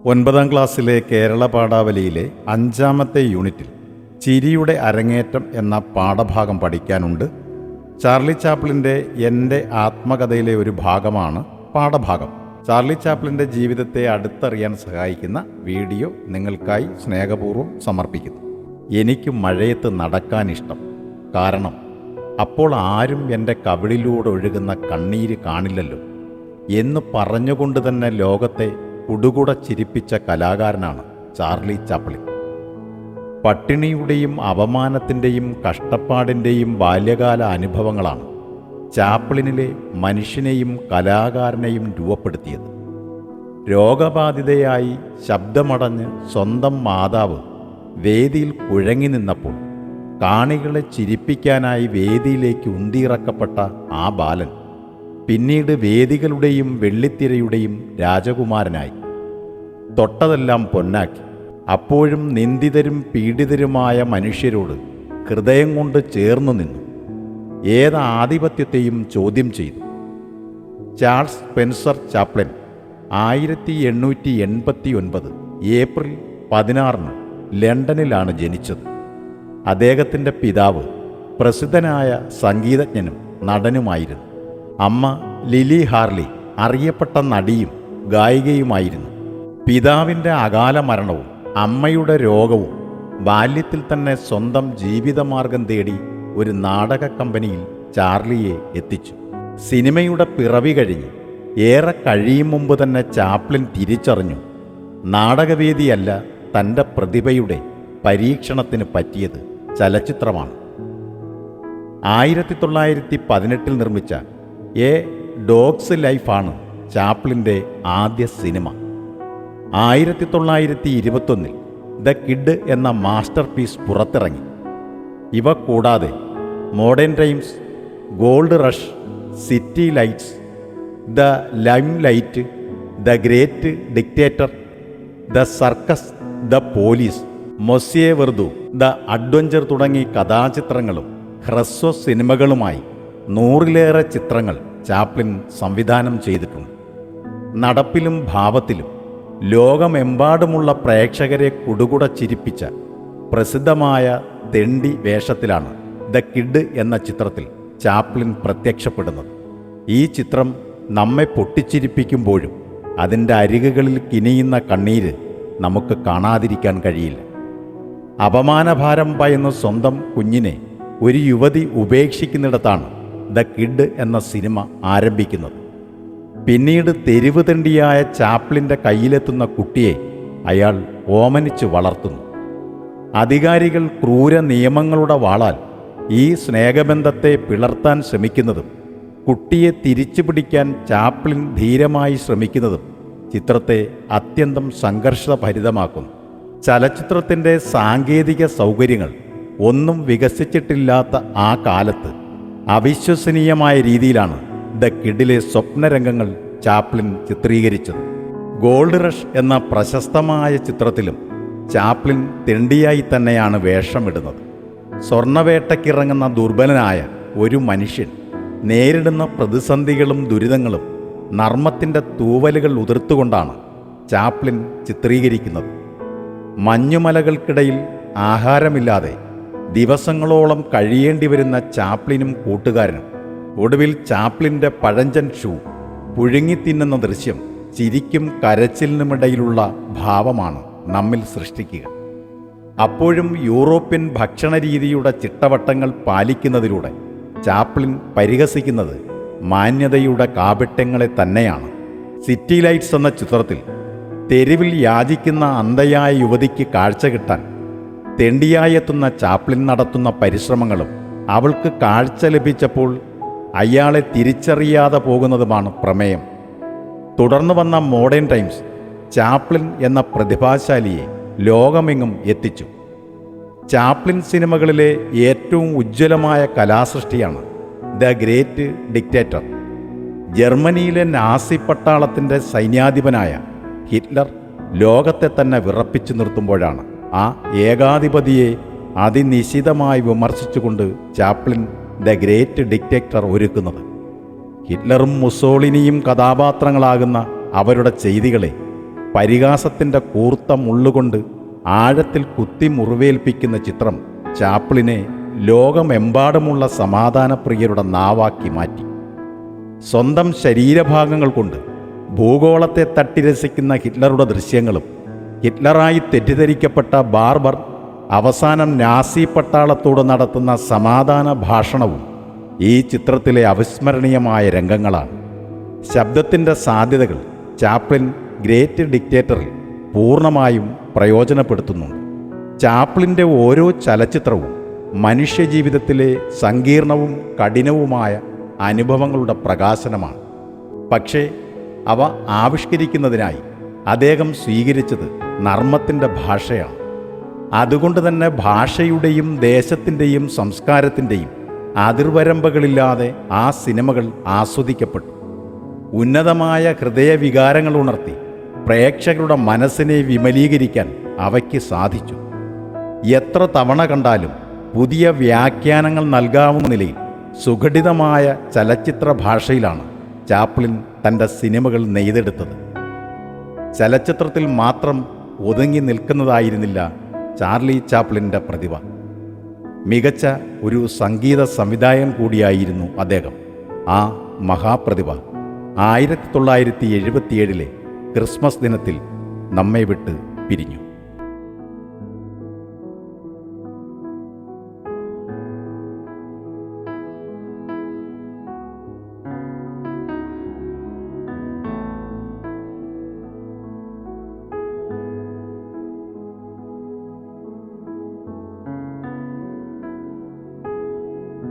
9ാം ക്ലാസ്സിലെ കേരള പാഠാവലിയിലെ 5ാമത്തെ യൂണിറ്റിൽ ചിരിയുടെ അരങ്ങേറ്റം എന്ന പാഠഭാഗം പഠിക്കാനുണ്ട്. ചാർലി ചാപ്ലിൻ്റെ എൻ്റെ ആത്മകഥയിലെ ഒരു ഭാഗമാണ് പാഠഭാഗം. ചാർലി ചാപ്ലിൻ്റെ ജീവിതത്തെ അടുത്തറിയാൻ സഹായിക്കുന്ന വീഡിയോ നിങ്ങൾക്കായി സ്നേഹപൂർവ്വം സമർപ്പിക്കുന്നു. എനിക്ക് മഴയത്ത് നടക്കാനിഷ്ടം, കാരണം അപ്പോൾ ആരും എൻ്റെ കവിളിലൂടെ ഒഴുകുന്ന കണ്ണീര് കാണില്ലല്ലോ എന്ന് പറഞ്ഞുകൊണ്ട് തന്നെ ലോകത്തെ കുടുകുട ചിരിപ്പിച്ച കലാകാരനാണ് ചാർലി ചാപ്ലിൻ. പട്ടിണിയുടെയും അപമാനത്തിൻ്റെയും കഷ്ടപ്പാടിൻ്റെയും ബാല്യകാല അനുഭവങ്ങളാണ് ചാപ്ലിനിലെ മനുഷ്യനെയും കലാകാരനെയും രൂപപ്പെടുത്തിയത്. രോഗബാധിതയായി ശബ്ദമടഞ്ഞ് സ്വന്തം മാതാവ് വേദിയിൽ കുഴങ്ങി നിന്നപ്പോൾ കാണികളെ ചിരിപ്പിക്കാനായി വേദിയിലേക്ക് ഉന്തിയിറക്കപ്പെട്ട ആ ബാലൻ പിന്നീട് വേദികളുടെയും വെള്ളിത്തിരയുടെയും രാജകുമാരനായി. തൊട്ടതെല്ലാം പൊന്നാക്കി. അപ്പോഴും നിന്ദിതരും പീഡിതരുമായ മനുഷ്യരോട് ഹൃദയം കൊണ്ട് ചേർന്നു നിന്നു. ഏത് ആധിപത്യത്തെയും ചോദ്യം ചെയ്തു. ചാൾസ് സ്പെൻസർ ചാപ്ലിൻ 1889 ഏപ്രിൽ 16 ലണ്ടനിലാണ് ജനിച്ചത്. അദ്ദേഹത്തിൻ്റെ പിതാവ് പ്രസിദ്ധനായ സംഗീതജ്ഞനും നടനുമായിരുന്നു. അമ്മ ലിലി ഹാർലി അറിയപ്പെട്ട നടിയും ഗായികയുമായിരുന്നു. പിതാവിൻ്റെ അകാല മരണവും അമ്മയുടെ രോഗവും ബാല്യത്തിൽ തന്നെ സ്വന്തം ജീവിതമാർഗം തേടി ഒരു നാടക കമ്പനിയിൽ ചാർലിയെ എത്തിച്ചു. സിനിമയുടെ പിറവി കഴിഞ്ഞ് ഏറെ കഴിയും മുമ്പ് തന്നെ ചാപ്ലിൻ തിരിച്ചറിഞ്ഞു, നാടകവേദിയല്ല തൻ്റെ പ്രതിഭയുടെ പരീക്ഷണത്തിന് പറ്റിയത് ചലച്ചിത്രമാണ്. 1918 നിർമ്മിച്ച എ ഡോഗ്സ് ലൈഫാണ് ചാപ്ലിൻ്റെ ആദ്യ സിനിമ. 1921 ദ കിഡ് എന്ന മാസ്റ്റർ പീസ് പുറത്തിറങ്ങി. ഇവ കൂടാതെ modern times, gold rush, city lights, the limelight, the great dictator, the circus, the police, Monsieur Verdoux, the adventure തുടങ്ങി കഥാചിത്രങ്ങളും ഹ്രസ്വ സിനിമകളുമായി 100ലേറെ ചിത്രങ്ങൾ ചാപ്ലിൻ സംവിധാനം ചെയ്തിട്ടുണ്ട്. നടപ്പിലും ഭാവത്തിലും ലോകമെമ്പാടുമുള്ള പ്രേക്ഷകരെ കുടുകുട ചിരിപ്പിച്ച പ്രസിദ്ധമായ തെണ്ടി വേഷത്തിലാണ് ദ കിഡ് എന്ന ചിത്രത്തിൽ ചാപ്ലിൻ പ്രത്യക്ഷപ്പെടുന്നത്. ഈ ചിത്രം നമ്മെ പൊട്ടിച്ചിരിപ്പിക്കുമ്പോഴും അതിൻ്റെ അരികുകളിൽ കിനിയുന്ന കണ്ണീര് നമുക്ക് കാണാതിരിക്കാൻ കഴിയില്ല. അപമാനഭാരം പയന്ന സ്വന്തം കുഞ്ഞിനെ ഒരു യുവതി ഉപേക്ഷിക്കുന്നിടത്താണ് ദ കിഡ് എന്ന സിനിമ ആരംഭിക്കുന്നത്. പിന്നീട് തെരുവ് തെണ്ടിയായ ചാപ്ലിൻ്റെ കയ്യിലെത്തുന്ന കുട്ടിയെ അയാൾ ഓമനിച്ച് വളർത്തുന്നു. അധികാരികൾ ക്രൂര നിയമങ്ങളുടെ വാളാൽ ഈ സ്നേഹബന്ധത്തെ പിളർത്താൻ ശ്രമിക്കുന്നതും കുട്ടിയെ തിരിച്ചു പിടിക്കാൻ ചാപ്ലിൻ ധീരമായി ശ്രമിക്കുന്നതും ചിത്രത്തെ അത്യന്തം സംഘർഷഭരിതമാക്കുന്നു. ചലച്ചിത്രത്തിൻ്റെ സാങ്കേതിക സൗകര്യങ്ങൾ ഒന്നും വികസിച്ചിട്ടില്ലാത്ത ആ കാലത്ത് അവിശ്വസനീയമായ രീതിയിലാണ് ദ കിഡിലെ സ്വപ്നരംഗങ്ങൾ ചാപ്ലിൻ ചിത്രീകരിച്ചത്. ഗോൾഡ് റഷ് എന്ന പ്രശസ്തമായ ചിത്രത്തിലും ചാപ്ലിൻ തെണ്ടിയായി തന്നെയാണ് വേഷമിടുന്നത്. സ്വർണ്ണവേട്ടയ്ക്കിറങ്ങുന്ന ദുർബലനായ ഒരു മനുഷ്യൻ നേരിടുന്ന പ്രതിസന്ധികളും ദുരിതങ്ങളും നർമ്മത്തിൻ്റെ തൂവലുകൾ ഉതിർത്തുകൊണ്ടാണ് ചാപ്ലിൻ ചിത്രീകരിക്കുന്നത്. മഞ്ഞുമലകൾക്കിടയിൽ ആഹാരമില്ലാതെ ദിവസങ്ങളോളം കഴിയേണ്ടി വരുന്ന ചാപ്ലിനും കൂട്ടുകാരനും ഒടുവിൽ ചാപ്ലിൻ്റെ പഴഞ്ചൻ ഷൂ പുഴുങ്ങിത്തിന്നുന്ന ദൃശ്യം ചിരിക്കും കരച്ചിലിനുമിടയിലുള്ള ഭാവമാണ് നമ്മിൽ സൃഷ്ടിക്കുക. അപ്പോഴും യൂറോപ്യൻ ഭക്ഷണരീതിയുടെ ചിട്ടവട്ടങ്ങൾ പാലിക്കുന്നതിലൂടെ ചാപ്ലിൻ പരിഹസിക്കുന്നത് മാന്യതയുടെ കാപട്യങ്ങളെ തന്നെയാണ്. സിറ്റി ലൈറ്റ്സ് എന്ന ചിത്രത്തിൽ തെരുവിൽ യാചിക്കുന്ന അന്ധയായ യുവതിക്ക് കാഴ്ച കിട്ടാൻ തെണ്ടിയായെത്തുന്ന ചാപ്ലിൻ നടത്തുന്ന പരിശ്രമങ്ങളും അവൾക്ക് കാഴ്ച ലഭിച്ചപ്പോൾ അയാളെ തിരിച്ചറിയാതെ പോകുന്നതുമാണ് പ്രമേയം. തുടർന്ന് വന്ന മോഡേൺ ടൈംസ് ചാപ്ലിൻ എന്ന പ്രതിഭാശാലിയെ ലോകമെങ്ങും എത്തിച്ചു. ചാപ്ലിൻ സിനിമകളിലെ ഏറ്റവും ഉജ്ജ്വലമായ കലാസൃഷ്ടിയാണ് ദ ഗ്രേറ്റ് ഡിക്റ്റേറ്റർ. ജർമ്മനിയിലെ നാസി പട്ടാളത്തിൻ്റെ സൈന്യാധിപനായ ഹിറ്റ്ലർ ലോകത്തെ തന്നെ വിറപ്പിച്ചു നിർത്തുമ്പോഴാണ് ആ ഏകാധിപതിയെ അതിനിശിതമായി വിമർശിച്ചുകൊണ്ട് ചാപ്ലിൻ ദ ഗ്രേറ്റ് ഡിക്റ്റേറ്റർ ഒരുക്കുന്നത്. ഹിറ്റ്ലറും മുസോളിനിയും കഥാപാത്രങ്ങളാകുന്ന അവരുടെ ചെയ്തികളെ പരിഹാസത്തിൻ്റെ കൂർത്ത മുള്ളുകൊണ്ട് ആഴത്തിൽ കുത്തി മുറിവേൽപ്പിക്കുന്ന ചിത്രം ചാപ്ലിനെ ലോകമെമ്പാടുമുള്ള സമാധാനപ്രിയരുടെ നാവാക്കി മാറ്റി. സ്വന്തം ശരീരഭാഗങ്ങൾ കൊണ്ട് ഭൂഗോളത്തെ തട്ടിരസിക്കുന്ന ഹിറ്റ്ലറുടെ ദൃശ്യങ്ങളും ഹിറ്റ്ലറായി തെറ്റിദ്ധരിക്കപ്പെട്ട ബാർബർ അവസാനം നാസി പട്ടാളത്തോട് നടത്തുന്ന സമാധാന ഭാഷണവും ഈ ചിത്രത്തിലെ അവിസ്മരണീയമായ രംഗങ്ങളാണ്. ശബ്ദത്തിൻ്റെ സാധ്യതകൾ ചാപ്ലിൻ ഗ്രേറ്റ് ഡിക്റ്റേറ്ററിൽ പൂർണ്ണമായും പ്രയോജനപ്പെടുത്തുന്നുണ്ട്. ചാപ്ലിൻ്റെ ഓരോ ചലച്ചിത്രവും മനുഷ്യജീവിതത്തിലെ സങ്കീർണവും കഠിനവുമായ അനുഭവങ്ങളുടെ പ്രകാശനമാണ്. പക്ഷേ അവ ആവിഷ്കരിക്കുന്നതിനായി അദ്ദേഹം സ്വീകരിച്ചത് നർമ്മത്തിൻ്റെ ഭാഷയാണ്. അതുകൊണ്ട് തന്നെ ഭാഷയുടെയും ദേശത്തിൻ്റെയും സംസ്കാരത്തിൻ്റെയും അതിർവരമ്പുകളില്ലാതെ ആ സിനിമകൾ ആസ്വദിക്കപ്പെട്ടു. ഉന്നതമായ ഹൃദയവികാരങ്ങൾ ഉണർത്തി പ്രേക്ഷകരുടെ മനസ്സിനെ വിമലീകരിക്കാൻ അവയ്ക്ക് സാധിച്ചു. എത്ര തവണ കണ്ടാലും പുതിയ വ്യാഖ്യാനങ്ങൾ നൽകാവുന്ന നിലയിൽ സുഘടിതമായ ചലച്ചിത്ര ഭാഷയിലാണ് ചാപ്ലിൻ തൻ്റെ സിനിമകൾ നെയ്തെടുത്തത്. ചലച്ചിത്രത്തിൽ മാത്രം ഒതുങ്ങി നിൽക്കുന്നതായിരുന്നില്ല ചാർലി ചാപ്ലിൻ്റെ പ്രതിഭ. മികച്ച ഒരു സംഗീത സംവിധായകൻ കൂടിയായിരുന്നു അദ്ദേഹം. ആ മഹാപ്രതിഭ 1977 ക്രിസ്മസ് ദിനത്തിൽ നമ്മെ വിട്ട് പിരിഞ്ഞു.